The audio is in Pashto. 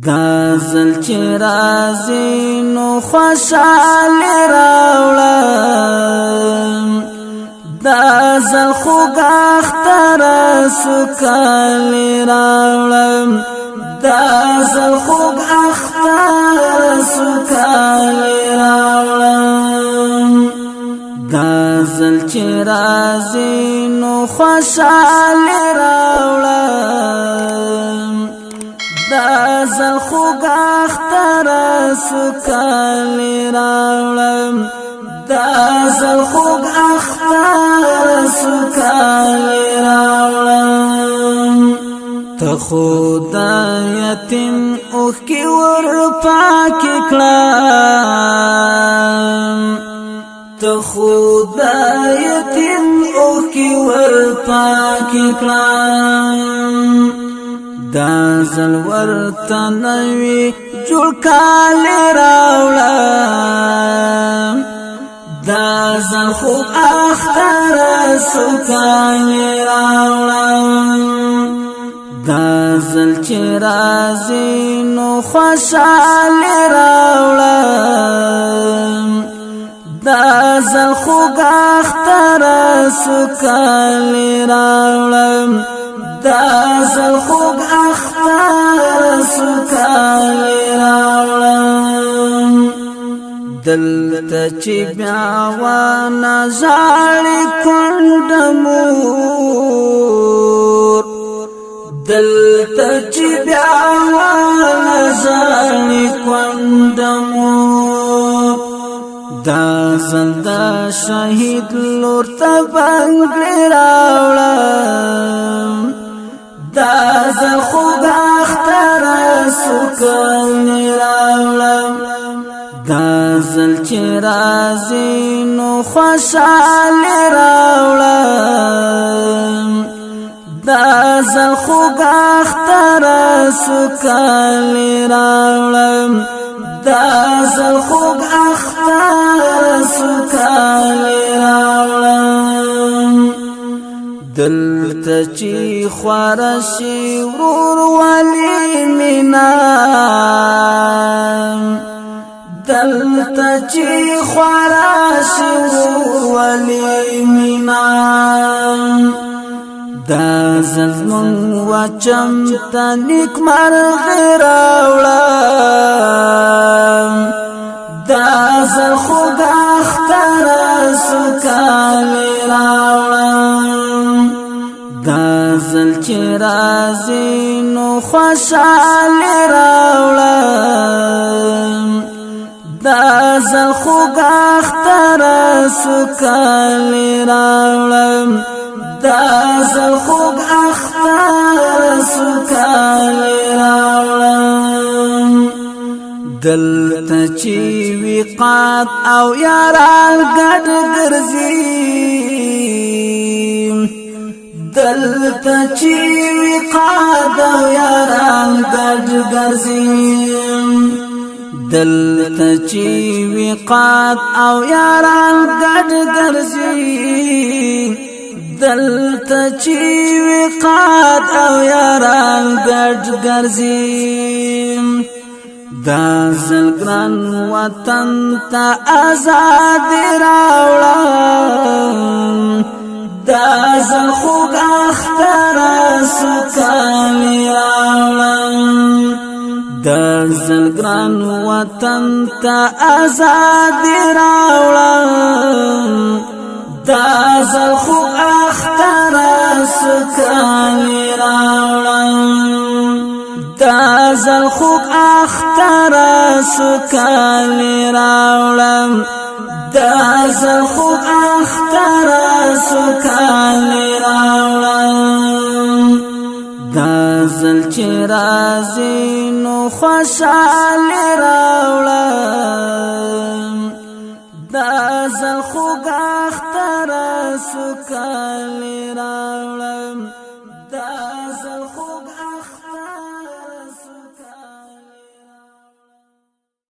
دا زل چې راځي نو خوشالي راوړم دا زل خوږ اختر سوکالي راوړم دا زل خوږ اختر سوکالي راوړم دا زل چې راځي نو خوشالي راوړم دا زل خوږ اختر سوکالي راوړم دا زل خوږ اختر سوکالي راوړم ته خدا یتیم اوښکې ور پاکې کړم ته خدا یتیم اوښکې ور پاکې کړم دا زل ورته نوي جوړ کالي راوړم دا زل خوږ اختر سوکالي راوړم دا زل چې راځي نو خوشالي راوړم دا زل خوږ اختر سوکالي راوړم دا زل خوږ اختر سوکالي راوړم دلته چې بیا ونه ژاړي کونډه مور دلته چې بیا ونه ژاړي کونډه مور دا زنده شهید لور ته بنګړي راوړم دا زل خوږ اختر سوکالي راوړم دا زل چې راځي نو خوشالي راوړم دا زل خوږ اختر سوکالي راوړم دا زل خوږ اختر سوکالي راوړم دلته چې خواره شي ورورولي مینه دلته چې خواره شي ورورولي مینه دا زلمون وچم ته نیکمرغي راوړم دا زل خوږ اختر سوکالي راوړم دا زل چې راځي نو خوشالي راوړم دا زل خوږ اختر سوکالي راوړم دا زل خوږ اختر سوکالي راوړم دلته چې وقات او یاران ګډ ګرځي دلته چې وقات او یاران ګډ ګرځي دلته چې وقات او یاران ګډ ګرځي دلته چې وقات او یاران ګډ ګرځي دا زل ګران وطن ته آزادي راوړم دا زل خوږ اختر سوکالي راوړم دا زل ګران وطن ته آزادي راوړم دا زل خوږ اختر سوکالي راوړم دا زل خوږ اختر سوکالي راوړم دا زل خوږ اختر سوکالي راوړم دا زل چې راځي نو خوشالي راوړم دا زل خوږ اختر سوکالي راوړم